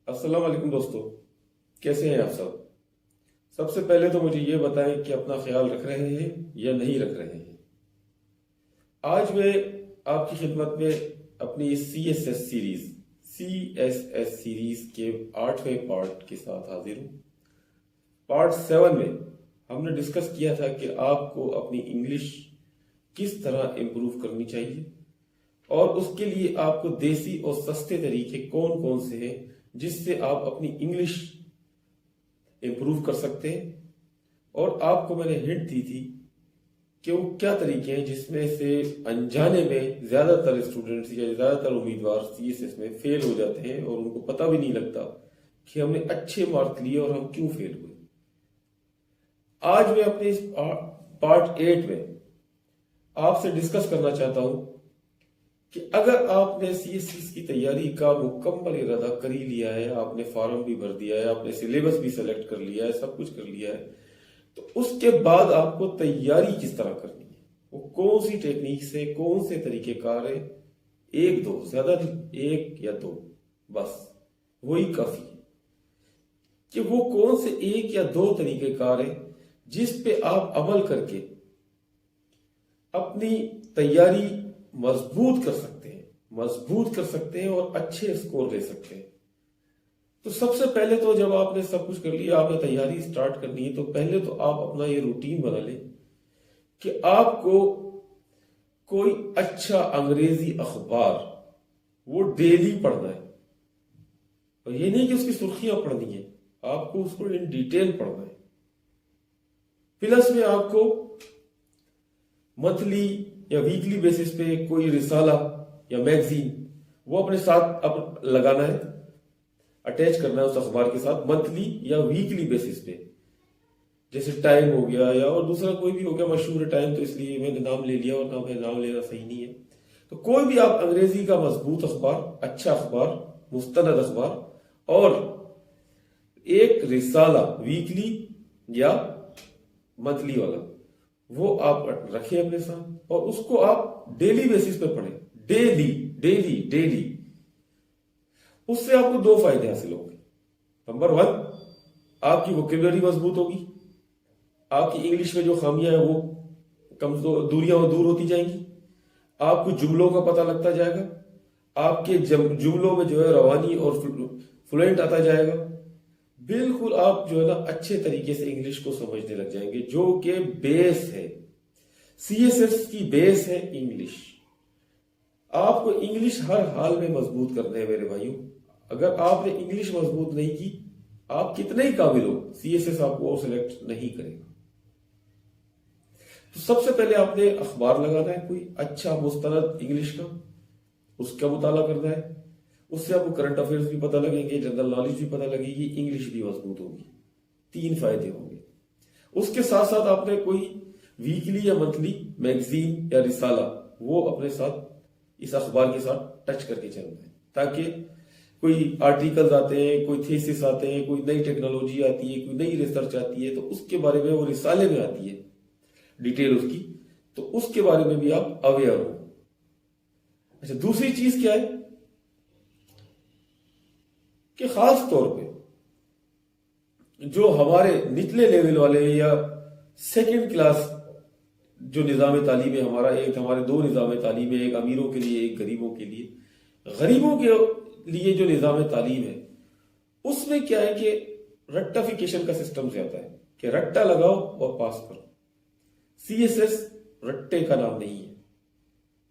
अस्सलाम वालेकुम दोस्तों। कैसे हैं आप सब? सबसे पहले तो मुझे ये बताएं कि अपना ख्याल रख रहे हैं या नहीं रख रहे हैं। आज मैं आपकी खिदमत में अपनी सी एस एस सीरीज के 8वें पार्ट के साथ हाजिर हूँ। पार्ट 7 में हमने डिस्कस किया था कि आपको अपनी इंग्लिश किस तरह इम्प्रूव करनी चाहिए और उसके लिए आपको देसी और सस्ते तरीके कौन कौन से हैं जिससे आप अपनी इंग्लिश इम्प्रूव कर सकते हैं। और आपको मैंने हिंट दी थी कि वो क्या तरीके हैं जिसमें से अनजाने में ज्यादातर स्टूडेंट्स या ज्यादातर उम्मीदवार सीएसएस में फेल हो जाते हैं और उनको पता भी नहीं लगता कि हमने अच्छे मार्क लिए और हम क्यों फेल हुए। आज मैं अपने इस पार्ट 8 में आपसे डिस्कस करना चाहता हूं कि अगर आपने सीएसएस की तैयारी का मुकम्मल इरादा कर ही लिया है, आपने फॉर्म भी भर दिया है, आपने सिलेबस भी सेलेक्ट कर लिया है, सब कुछ कर लिया है, तो उसके बाद आपको तैयारी किस तरह करनी है, वो कौन सी टेक्निक से, कौन से तरीकेकार है, एक दो, ज्यादा नहीं, एक या दो, बस वही काफी है कि वो कौन से एक या दो तरीकेकार है जिस पे आप अमल करके अपनी तैयारी मजबूत कर सकते हैं और अच्छे स्कोर ले सकते हैं। तो सबसे पहले तो जब आपने सब कुछ कर लिया, आपने तैयारी स्टार्ट करनी है, तो पहले तो आप अपना ये रूटीन बना लें कि आपको कोई अच्छा अंग्रेजी अखबार वो डेली पढ़ना है। और ये नहीं कि उसकी सुर्खियां पढ़नी है, आपको उसको इन डिटेल पढ़ना है। प्लस में आपको मंथली या वीकली बेसिस पे कोई रिसाला या मैगजीन वो अपने साथ अब लगाना है, अटैच करना है उस अखबार के साथ मंथली या वीकली बेसिस पे। जैसे टाइम हो गया या और दूसरा कोई भी हो गया, मशहूर टाइम तो इसलिए मैंने नाम ले लिया और नाम लेना सही नहीं है। तो कोई भी आप अंग्रेजी का मजबूत अखबार, अच्छा अखबार, मुस्तनद अखबार और एक रिसाला वीकली या मंथली वाला वो आप रखें अपने साथ और उसको आप डेली बेसिस पे पढ़ें। डेली डेली डेली उससे आपको दो फायदे हासिल होंगे। नंबर 1, आपकी वोकेबलरी मजबूत होगी, आपकी इंग्लिश में जो खामियां हैं वो कमजोर दूरियां दूर होती जाएंगी, आपको जुमलों का पता लगता जाएगा, आपके जुमलों में जो है रवानी और फ्लुएंट आता जाएगा। बिल्कुल आप जो है ना अच्छे तरीके से इंग्लिश को समझने लग जाएंगे, जो कि बेस है। सीएसएस की बेस है इंग्लिश। आपको इंग्लिश हर हाल में मजबूत करना है मेरे भाइयों। अगर आपने इंग्लिश मजबूत नहीं की, आप कितने ही काबिल हो, सीएसएस आपको सिलेक्ट नहीं करेगा। तो सबसे पहले आपने अखबार लगाना है, कोई अच्छा मुस्तनद इंग्लिश का, उसका मुताला करना है। उससे आपको करंट अफेयर्स भी पता लगेंगे, जनरल नॉलेज भी पता लगेगी, इंग्लिश भी मजबूत होगी। 3 फायदे होंगे। उसके साथ साथ आपने कोई वीकली या मंथली मैगजीन या रिसाला वो अपने साथ इस अखबार के साथ टच करके चलना है, ताकि कोई आर्टिकल्स आते हैं, कोई थीसिस आते हैं, कोई नई टेक्नोलॉजी आती है, कोई नई रिसर्च आती है, तो उसके बारे में वो रिसाले में आती है डिटेल उसकी, तो उसके बारे में भी आप अवेयर हो। अच्छा, दूसरी चीज क्या है कि खास तौर पे जो हमारे निचले लेवल वाले या सेकंड क्लास जो निज़ाम तालीम है हमारा, एक हमारे 2 निज़ाम तालीम है, एक अमीरों के लिए, एक गरीबों के लिए। गरीबों के लिए जो निज़ाम तालीम है उसमें क्या है कि रट्टाफिकेशन का सिस्टम ज्यादा है कि रट्टा लगाओ और पास करो। सीएसएस रट्टे का नाम नहीं है।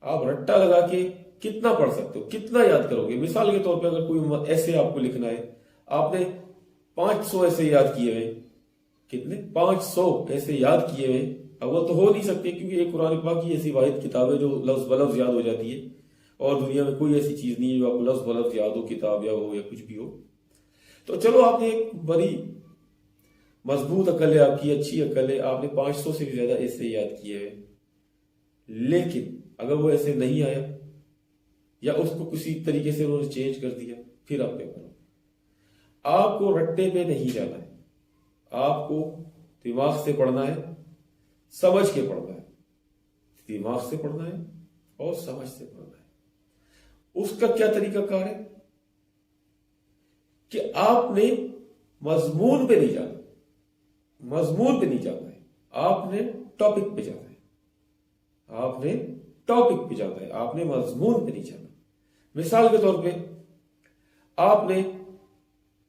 आप रट्टा लगा के कितना पढ़ सकते हो, कितना याद करोगे। मिसाल के तौर पे अगर कोई ऐसे आपको लिखना है, आपने 500 ऐसे याद किए हुए, कितने 500 ऐसे याद किए हुए, अव्वल तो हो नहीं सकते क्योंकि एक कुरान पाक की ऐसी वाहिद किताब है जो लफ्ज बलफ्ज याद हो जाती है और दुनिया में कोई ऐसी चीज नहीं है जो आपको लफ्ज बलफ्ज याद हो, किताब या हो या कुछ भी हो। तो चलो आपने एक बड़ी मजबूत अकल है, आपकी अच्छी अकल है, आपने 500 से भी ज्यादा ऐसे याद किए हैं। लेकिन अगर वो ऐसे नहीं आया या उसको किसी तरीके से उन्होंने चेंज कर दिया, फिर आप क्या करो। आपको रट्टे पे नहीं जाना है, आपको दिमाग से पढ़ना है, समझ के पढ़ना है। दिमाग से पढ़ना है और समझ से पढ़ना है। उसका क्या तरीका कार है कि आपने मजमून पे नहीं जाना, मजमून पे नहीं जाना है, आपने टॉपिक पे जाना है, आपने टॉपिक पे जाना है, आपने मजमून पे नहीं जाना। मिसाल के तौर पे आपने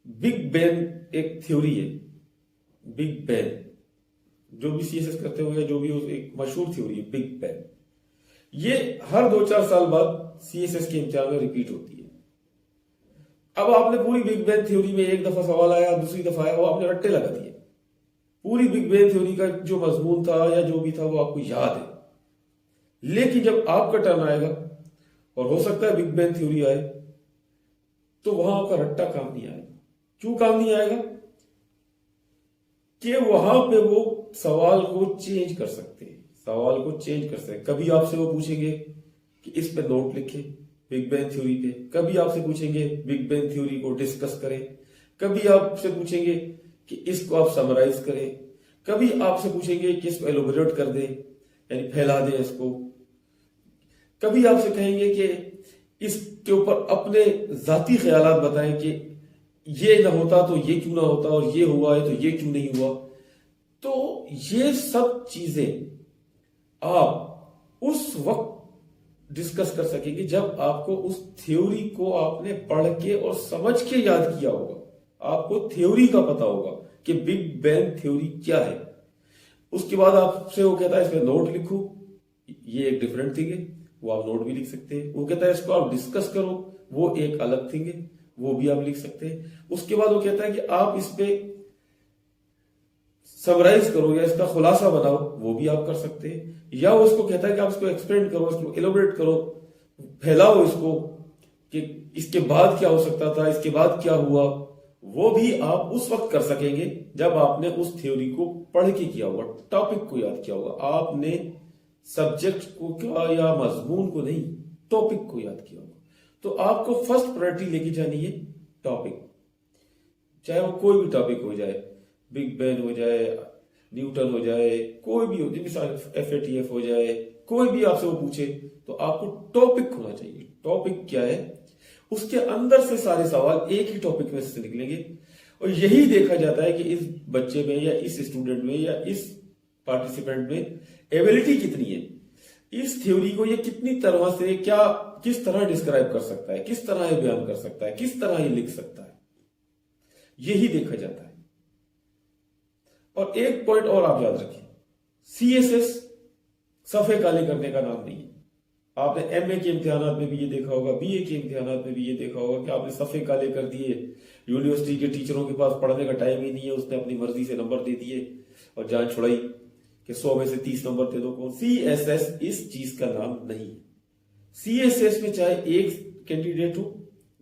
बिग बैंग एक थ्योरी है, बिग बैंग, जो भी सीएसएस करते हो या जो भी एक मशहूर थ्योरी है बिग बैंग, ये हर 2-4 साल बाद सीएसएस के इम्तिहान में रिपीट होती है। अब आपने पूरी बिग बैंग थ्योरी में एक दफा सवाल आया, दूसरी दफा आया, वो आपने रट्टे लगा दिए। पूरी बिग बैंग थ्योरी का जो मजमून था या जो भी था वो आपको याद है, लेकिन जब आपका टर्न आएगा और हो सकता है बिग बैंग थ्योरी आए, तो वहां आपका रट्टा काम नहीं आएगा। क्यों काम नहीं आएगा? कि वहां पे वो सवाल को चेंज कर सकते हैं, सवाल को चेंज कर सकते हैं। कभी आपसे वो पूछेंगे कि इस पे नोट लिखें बिग बैंग थ्योरी पे, कभी आपसे पूछेंगे बिग बैंग थ्योरी को डिस्कस करें, कभी आपसे पूछेंगे कि इसको आप समराइज करें, कभी आपसे पूछेंगे कि इसको एलोबरेट कर दें, यानी फैला दें इसको, कभी आपसे कहेंगे कि इसके ऊपर अपने जाती ख्यालात बताएं कि ये ना होता तो ये क्यों ना होता, और ये हुआ है तो ये क्यों नहीं हुआ। तो ये सब चीजें आप उस वक्त डिस्कस कर सकेंगे जब आपको उस थ्योरी को आपने पढ़ के और समझ के याद किया होगा, आपको थ्योरी का पता होगा कि बिग बैंग थ्योरी क्या है। उसके बाद आपसे वो कहता है इसमें नोट लिखो, ये एक डिफरेंट थिंग है, वो आप नोट भी लिख सकते हैं। वो कहता है इसको आप डिस्कस करो, वो एक अलग थिंग है, वो भी आप लिख सकते हैं। उसके बाद वो कहता है कि आप इस पे समराइज करो या इसका खुलासा बनाओ, वो भी आप कर सकते हैं। या वो उसको कहता है कि आप इसको एक्सपेंड करो, इसको एलोबरेट करो, फैलाओ इसको कि इसके बाद क्या हो सकता था, इसके बाद क्या हुआ, वो भी आप उस वक्त कर सकेंगे जब आपने उस थ्योरी को पढ़ के किया होगा, टॉपिक को याद किया होगा। आपने सब्जेक्ट को क्या या मजमून को नहीं, टॉपिक को याद किया होगा। तो आपको फर्स्ट प्रायोरिटी लेके जानी है टॉपिक, चाहे वो कोई भी टॉपिक हो जाए, बिग बैंग हो जाए, न्यूटन हो जाए, कोई भी हो, मिसाल FATF हो जाए, कोई भी आपसे वो पूछे तो आपको टॉपिक होना चाहिए। टॉपिक क्या है, उसके अंदर से सारे सवाल एक ही टॉपिक में से निकलेंगे। और यही देखा जाता है कि इस बच्चे में या इस स्टूडेंट में या इस पार्टिसिपेंट में एबिलिटी कितनी है, इस थ्योरी को ये कितनी तरह से क्या किस तरह डिस्क्राइब कर सकता है, किस तरह ये बयान कर सकता है, किस तरह ये लिख सकता है, यही देखा जाता है। और एक पॉइंट और आप याद रखें, सीएसएस सफे काले करने का नाम नहीं है। आपने एमए के इम्तिहानात में भी ये देखा होगा, बीए के इम्तिहानात में भी ये देखा होगा कि आपने सफे काले कर दिए, यूनिवर्सिटी के टीचरों के पास पढ़ने का टाइम ही नहीं है, उसने अपनी मर्जी से नंबर दे दिए और जान छुड़ाई कि 100 में से 30 नंबर दे दो। कौन? सीएसएस इस चीज का नाम नहीं है। सीएसएस में चाहे एक कैंडिडेट हो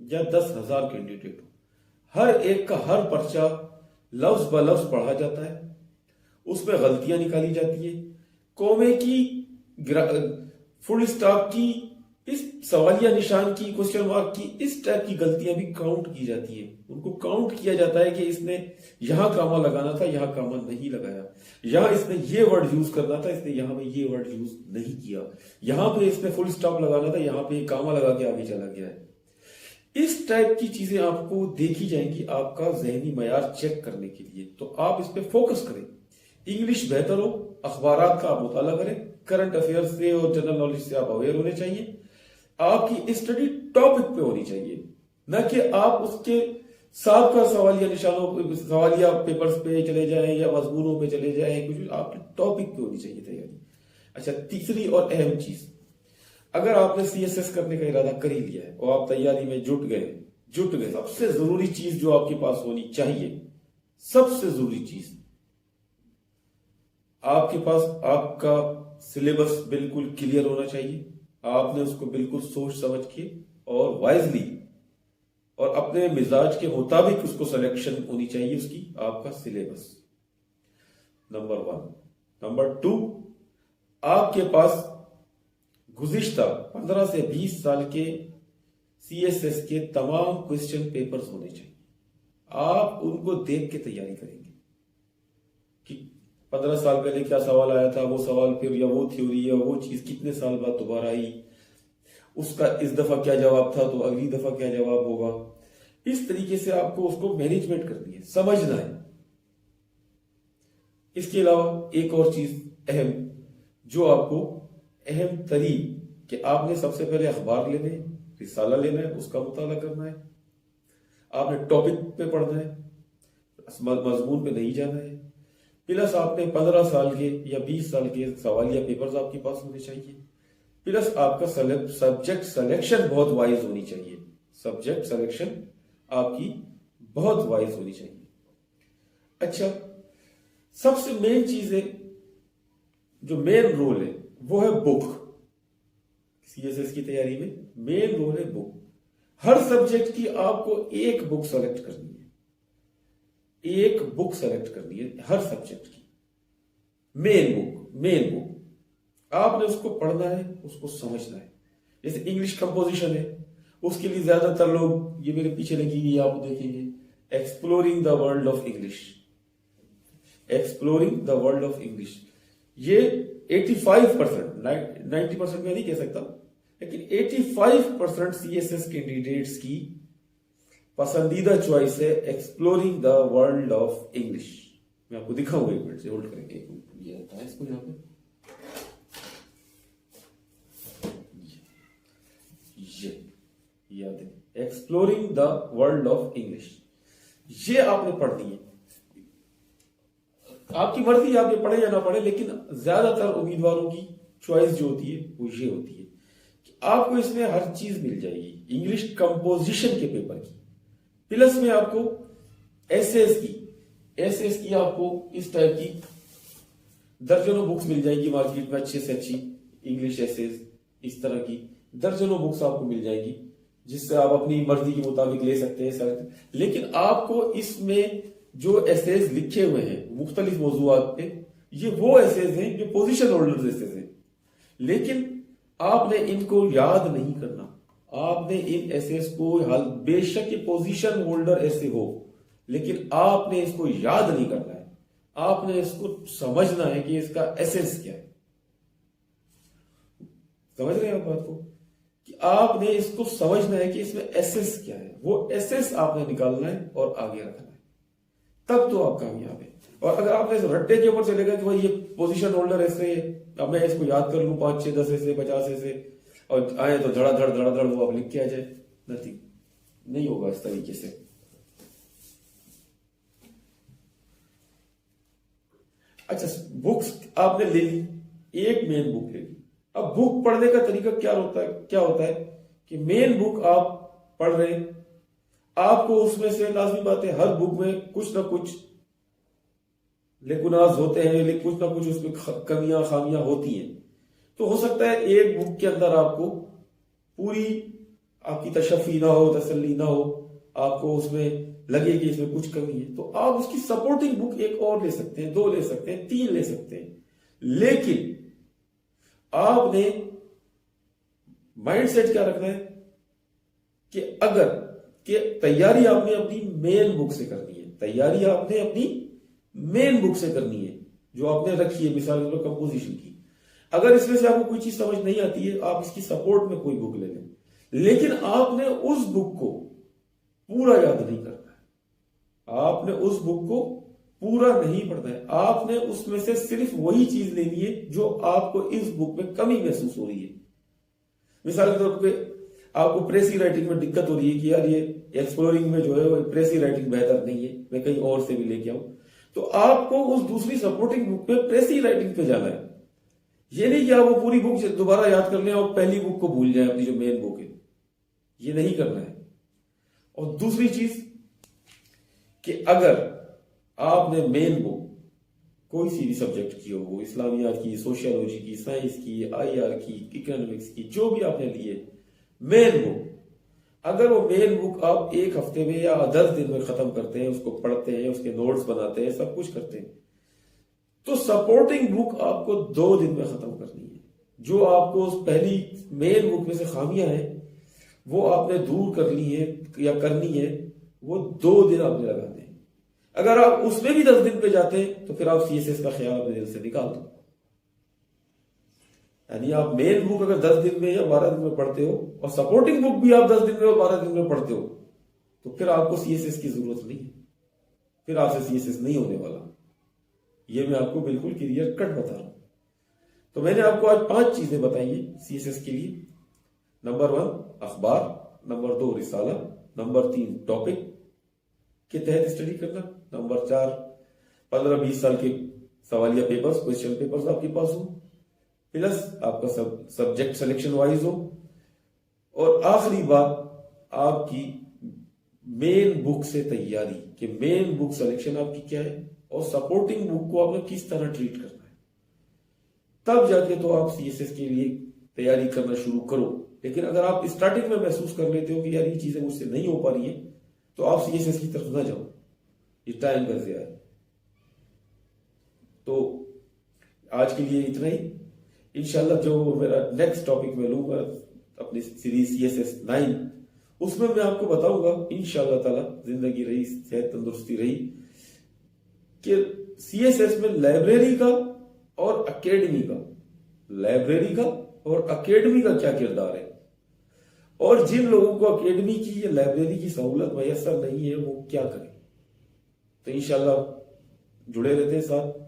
या 10,000 कैंडिडेट हो, हर एक का हर पर्चा लफ्ज ब लफ्ज पढ़ा जाता है, उसमें गलतियां निकाली जाती है, कौमे की, फुल स्टॉप की, इस सवालिया निशान की, क्वेश्चन मार्क की, इस टाइप की गलतियां भी काउंट की जाती है। उनको काउंट किया जाता है कि इसने यहां कामा लगाना था, यहां कामा नहीं लगाया, यहां इसने ये वर्ड यूज करना था, इसने यहां पे ये वर्ड यूज नहीं किया, यहां पे इसने फुल स्टॉप लगाना था, यहां पे कामा लगा के आगे चला गया है। इस टाइप की चीजें आपको देखी जाएंगी आपका जहनी मयार चेक करने के लिए। तो आप इस पे फोकस करें। इंग्लिश बेहतर हो, अखबारात का आप मुताला करें, करंट अफेयर से और जनरल नॉलेज से आप अवेयर होने चाहिए। आपकी स्टडी टॉपिक पे होनी चाहिए, न कि आप उसके साथ का सवालिया निशानों, सवालिया पेपर्स पे चले जाएं या मजमूनों पे चले जाएं, कुछ भी आपकी टॉपिक पे होनी चाहिए तैयारी। अच्छा, तीसरी और अहम चीज, अगर आपने सीएसएस करने का इरादा कर ही लिया है और आप तैयारी में जुट गए, सबसे जरूरी चीज जो आपके पास होनी चाहिए, सबसे जरूरी चीज, आपके पास आपका सिलेबस बिल्कुल क्लियर होना चाहिए। आपने उसको बिल्कुल सोच समझ के और वाइजली और अपने मिजाज के मुताबिक उसको सिलेक्शन होनी चाहिए उसकी, आपका सिलेबस, नंबर 1। नंबर 2, आपके पास गुज़िश्ता 15 से 20 साल के सीएसएस के तमाम क्वेश्चन पेपर्स होने चाहिए। आप उनको देख के तैयारी करेंगे कि 15 साल पहले क्या सवाल आया था, वो सवाल फिर या वो थ्योरी या वो चीज कितने साल बाद दोबारा आई, उसका इस दफा क्या जवाब था तो अगली दफा क्या जवाब होगा। इस तरीके से आपको उसको मैनेजमेंट करनी है, समझना है। इसके अलावा एक और चीज अहम, जो आपको अहम तरीन कि आपने सबसे पहले अखबार लेने, रिसाला लेना है, उसका मुताला करना है, आपने टॉपिक पे पढ़ना है, मजमून पे नहीं जाना है, प्लस आपने 15 साल के या 20 साल के सवालिया पेपर्स आपके पास होने चाहिए, प्लस आपका सब्जेक्ट सिलेक्शन बहुत वाइज होनी चाहिए, सब्जेक्ट सिलेक्शन आपकी बहुत वाइज होनी चाहिए। अच्छा, सबसे मेन चीज है, जो मेन रोल है वो है बुक। सीएसएस की तैयारी में मेन रोल है बुक। हर सब्जेक्ट की आपको एक बुक सेलेक्ट करनी है, एक बुक सेलेक्ट करनी है हर सब्जेक्ट की, मेन बुक आपने उसको पढ़ना है, उसको समझना है। जैसे इंग्लिश कंपोजिशन है, उसके लिए ज्यादातर लोग, ये मेरे पीछे लगी हुई आप देखेंगे, exploring the world of English, exploring the world of English. ये 85%, 90% में नहीं कह सकता, लेकिन 85% सीएसएस कैंडिडेट्स की पसंदीदा चॉइस है exploring the world of English. मैं आपको दिखाऊंगा, एक मिनट से होल्ड करेंगे, ये आता है इसको यहां पे, ये याद है, exploring the world of English. ये आपने पढ़नी है, आपकी मर्जी आप ये पढ़े या ना पढ़े, लेकिन ज्यादातर उम्मीदवारों की चॉइस जो होती है वो ये होती है कि आपको इसमें हर चीज मिल जाएगी, इंग्लिश कंपोजिशन के पेपर की, प्लस में आपको एसेस की आपको इस टाइप की दर्जनों बुक्स मिल जाएगी मार्केट में, अच्छे से अच्छी इंग्लिश एसेस, इस तरह की दर्जनों बुक्स आपको मिल जाएगी, जिससे आप अपनी मर्जी के मुताबिक ले सकते हैं सर। लेकिन आपको इसमें जो एसेज लिखे हुए हैं मुख्तलिफ मौजूआत पे, ये वो एसेज हैं जो पोजीशन होल्डर्स एसेज हैं, लेकिन आपने इनको याद नहीं करना। आपने इन एसेज को, बेशक ये पोजीशन होल्डर ऐसे हो, लेकिन आपने इसको याद नहीं करना है, आपने इसको समझना है कि इसका एसेस क्या है। समझ रहे हैं आप बात को, कि आपने इसको समझना है कि इसमें एसेस क्या है, वो एसेस आपने निकालना है और आगे रखना है, तब तो आप कामयाब है। और अगर आपने इस रट्टे के ऊपर चलेगा कि भाई ये पोजीशन होल्डर ऐसे है, अब मैं इसको याद कर लूं 5, 6, 10 ऐसे, 50 ऐसे, और आए तो धड़ाधड़ वो आप लिख के आ जाए, नथिंग, नहीं होगा इस तरीके से। अच्छा, बुक्स आपने ले ली, एक मेन बुक ले ली। अब बुक पढ़ने का तरीका क्या होता है कि मेन बुक आप पढ़ रहे हैं, आपको उसमें से लाजमी बात है, हर बुक में कुछ ना कुछ लेकुनाज होते हैं, कुछ ना कुछ उसमें कमियां खामियां होती हैं। तो हो सकता है एक बुक के अंदर आपको पूरी आपकी तशफ़ी ना हो, तसल्ली ना हो, आपको उसमें लगे कि इसमें कुछ कमी है, तो आप उसकी सपोर्टिंग बुक एक और ले सकते हैं, 2 ले सकते हैं, 3 ले सकते हैं। लेकिन आपने माइंडसेट क्या रखना है कि अगर कि तैयारी आपने अपनी मेन बुक से करनी है, तैयारी आपने अपनी मेन बुक से करनी है जो आपने रखी है, मिसाल के तौर पर कंपोजिशन की। अगर इसमें से आपको कोई चीज समझ नहीं आती है, आप इसकी सपोर्ट में कोई बुक ले लें, लेकिन आपने उस बुक को पूरा याद नहीं करना है, आपने उस बुक को पूरा नहीं पढ़ना है, आपने उसमें से सिर्फ वही चीज लेनी है जो आपको इस बुक में कमी महसूस हो रही है। मिसाल के तौर पर आपको प्रेसी राइटिंग में दिक्कत हो रही है कि यार ये एक्सप्लोरिंग में जो है प्रेसी राइटिंग बेहतर नहीं है, मैं कहीं और से भी लेके आऊं, तो आपको उस दूसरी सपोर्टिंग बुक में प्रेसी राइटिंग पे जाना है। ये नहीं कि आप वो पूरी बुक दोबारा याद कर लें और पहली बुक को भूल जाए, अपनी जो मेन बुक है, ये नहीं करना है। और दूसरी चीज कि अगर आपने मेन बुक कोई सी भी सब्जेक्ट की हो, इस्लामियात की, सोशियोलॉजी की, साइंस की, आईआर की, इकोनॉमिक्स की, जो भी आपने लिए मेन बुक, अगर वो मेन बुक आप एक हफ्ते में या 10 दिन में खत्म करते हैं, उसको पढ़ते हैं, उसके नोट्स बनाते हैं, सब कुछ करते हैं, तो सपोर्टिंग बुक आपको 2 दिन में खत्म करनी है। जो आपको उस पहली मेन बुक में से खामियां हैं वो आपने दूर कर ली है या करनी है, वो 2 दिन आपने लगाने हैं। अगर आप उसमें भी 10 दिन पे जाते हैं तो फिर आप सीएसएस का ख्याल अपने दिल से निकाल दो। यानी आप मेन बुक अगर 10 दिन में या 12 दिन में पढ़ते हो और सपोर्टिंग बुक भी आप 10 दिन में और 12 दिन में पढ़ते हो, तो फिर आपको सीएसएस की जरूरत नहीं है, फिर आपसे सीएसएस नहीं होने वाला। ये मैं आपको बिल्कुल क्लियर कट बता रहा हूं। तो मैंने आपको आज 5 चीजें बताई है सीएसएस के लिए। नंबर 1 अखबार, नंबर 2 रिसाला, नंबर 3 टॉपिक के तहत स्टडी करना, नंबर 4 15-20 साल के सवालिया पेपर्स, क्वेश्चन पेपर्स आपके पास हो, प्लस आपका सब्जेक्ट सिलेक्शन वाइज हो, और आखिरी बात आपकी मेन बुक से तैयारी कि मेन बुक सिलेक्शन आपकी क्या है और सपोर्टिंग बुक को आपने किस तरह ट्रीट करना है। तब जाके तो आप सीएसएस के लिए तैयारी करना शुरू करो। लेकिन अगर आप स्टार्टिंग में महसूस कर लेते हो कि यार ये चीजें मुझसे नहीं हो पा रही है, तो आप सीएसएस की तरफ ना जाओ, ये टाइम का ज़िया है। तो आज के लिए इतना ही। इंशाल्लाह जो मेरा नेक्स्ट टॉपिक में लूंगा अपनी सीरीज सीएसएस 9, उसमें मैं आपको बताऊंगा इंशाल्लाह ताला, जिंदगी रही, सेहत तंदुरुस्ती रही, कि सीएसएस में लाइब्रेरी का और अकेडमी का, लाइब्रेरी का और अकेडमी का क्या किरदार है, और जिन लोगों को अकेडमी की या लाइब्रेरी की सहूलत मैसर नहीं है वो क्या करें। तो इंशाल्लाह जुड़े रहते हैं साथ।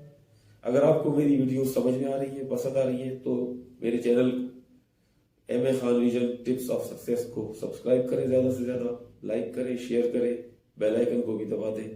अगर आपको मेरी वीडियो समझ में आ रही है, पसंद आ रही है, तो मेरे channel MA Khan vision tips of success को सब्सक्राइब करें, ज्यादा से ज्यादा लाइक करें, शेयर करें, बेल आइकन को भी दबा दें।